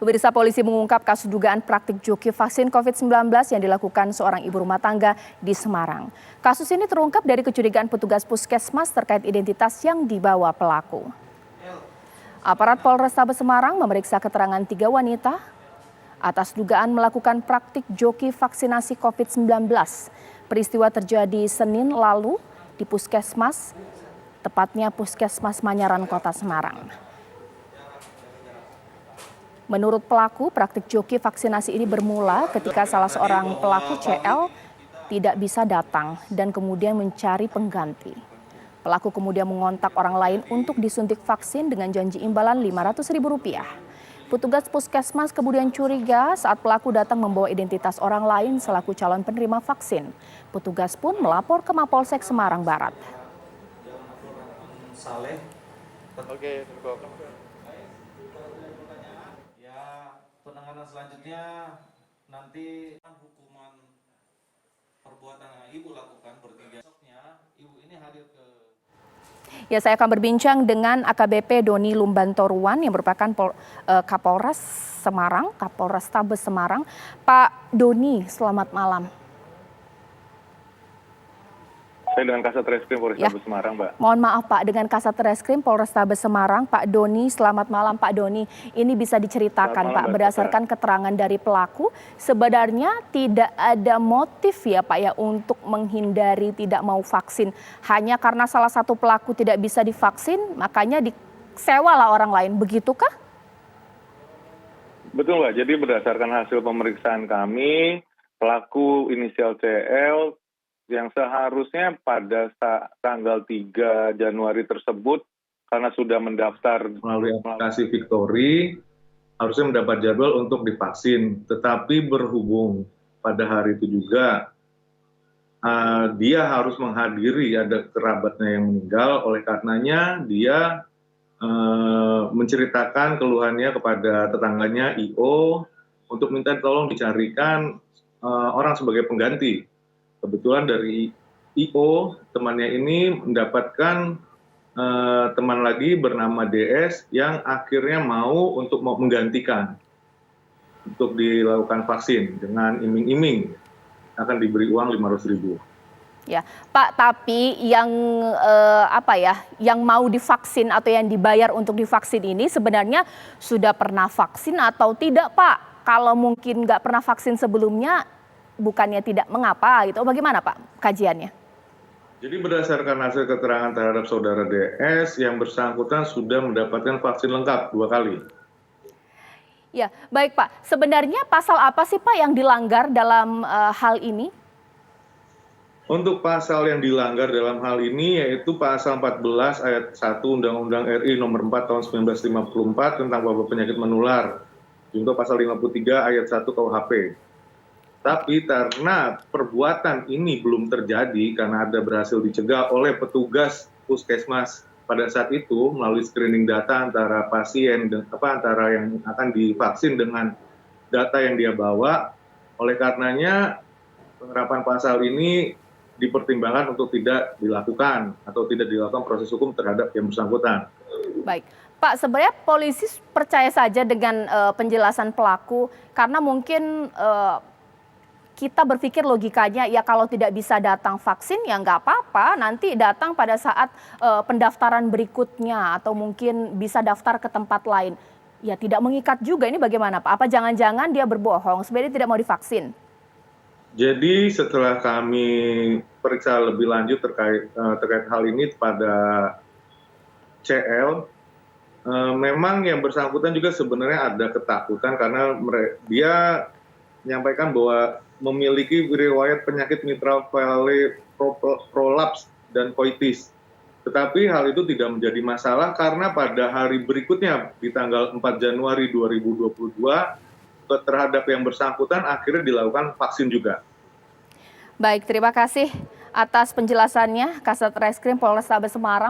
Pemirsa, polisi mengungkap kasus dugaan praktik joki vaksin COVID-19 yang dilakukan seorang ibu rumah tangga di Semarang. Kasus ini terungkap dari kecurigaan petugas puskesmas terkait identitas yang dibawa pelaku. Aparat Polrestabes Semarang memeriksa keterangan 3 wanita atas dugaan melakukan praktik joki vaksinasi COVID-19. Peristiwa terjadi Senin lalu di puskesmas, tepatnya Puskesmas Manyaran, Kota Semarang. Menurut pelaku, praktik joki vaksinasi ini bermula ketika salah seorang pelaku CL tidak bisa datang dan kemudian mencari pengganti. Pelaku kemudian mengontak orang lain untuk disuntik vaksin dengan janji imbalan Rp500.000. Petugas puskesmas kemudian curiga saat pelaku datang membawa identitas orang lain selaku calon penerima vaksin. Petugas pun melapor ke Mapolsek Semarang Barat. Penanganan selanjutnya nanti hukuman perbuatan yang ibu lakukan bertiga. Besoknya ibu ini hadir ke. Ya, saya akan berbincang dengan AKBP Doni Lumbantoruan yang merupakan Kapolres Semarang, Kapolrestabes Semarang. Pak Doni, selamat malam. Saya dengan Kasat Reskrim Polrestabes Semarang, Mbak. Mohon maaf Pak, dengan Kasat Reskrim Polrestabes Semarang, Pak Doni. Selamat malam Pak Doni. Ini bisa diceritakan Pak, berdasarkan keterangan dari pelaku, sebenarnya tidak ada motif ya Pak ya untuk menghindari tidak mau vaksin. Hanya karena salah satu pelaku tidak bisa divaksin, makanya disewalah orang lain, begitukah? Betul Mbak, jadi berdasarkan hasil pemeriksaan kami, pelaku inisial CL yang seharusnya pada tanggal 3 Januari tersebut karena sudah mendaftar melalui aplikasi Victory harusnya mendapat jadwal untuk divaksin, tetapi berhubung pada hari itu juga dia harus menghadiri, ada kerabatnya yang meninggal, oleh karenanya dia menceritakan keluhannya kepada tetangganya IO untuk minta tolong dicarikan orang sebagai pengganti. Kebetulan dari IO, temannya ini mendapatkan teman lagi bernama DS yang akhirnya mau menggantikan untuk dilakukan vaksin dengan iming-iming akan diberi uang Rp500.000. Ya, Pak, tapi yang yang mau divaksin atau yang dibayar untuk divaksin ini sebenarnya sudah pernah vaksin atau tidak, Pak? Kalau mungkin nggak pernah vaksin sebelumnya, bukannya tidak mengapa gitu, bagaimana Pak kajiannya? Jadi berdasarkan hasil keterangan terhadap saudara DS, yang bersangkutan sudah mendapatkan vaksin lengkap 2 kali. Ya, baik Pak. Sebenarnya pasal apa sih Pak yang dilanggar dalam hal ini? Untuk pasal yang dilanggar dalam hal ini yaitu pasal 14 ayat 1 Undang-Undang RI nomor 4 tahun 1954 tentang wabah penyakit menular. Junto pasal 53 ayat 1 KUHP. Tapi karena perbuatan ini belum terjadi karena ada berhasil dicegah oleh petugas puskesmas pada saat itu melalui screening data antara pasien dan antara yang akan divaksin dengan data yang dia bawa. Oleh karenanya penerapan pasal ini dipertimbangkan untuk tidak dilakukan atau tidak dilakukan proses hukum terhadap yang bersangkutan. Baik. Pak, sebenarnya polisi percaya saja dengan penjelasan pelaku karena mungkin kita berpikir logikanya ya kalau tidak bisa datang vaksin ya nggak apa-apa, nanti datang pada saat pendaftaran berikutnya atau mungkin bisa daftar ke tempat lain. Ya tidak mengikat juga, ini bagaimana Pak? Apa jangan-jangan dia berbohong sebenarnya tidak mau divaksin? Jadi setelah kami periksa lebih lanjut terkait hal ini pada CL, memang yang bersangkutan juga sebenarnya ada ketakutan karena dia menyampaikan bahwa memiliki riwayat penyakit mitral valve prolaps dan koitis. Tetapi hal itu tidak menjadi masalah karena pada hari berikutnya di tanggal 4 Januari 2022 terhadap yang bersangkutan akhirnya dilakukan vaksin juga. Baik, terima kasih atas penjelasannya Kasat Reskrim Polrestabes Semarang.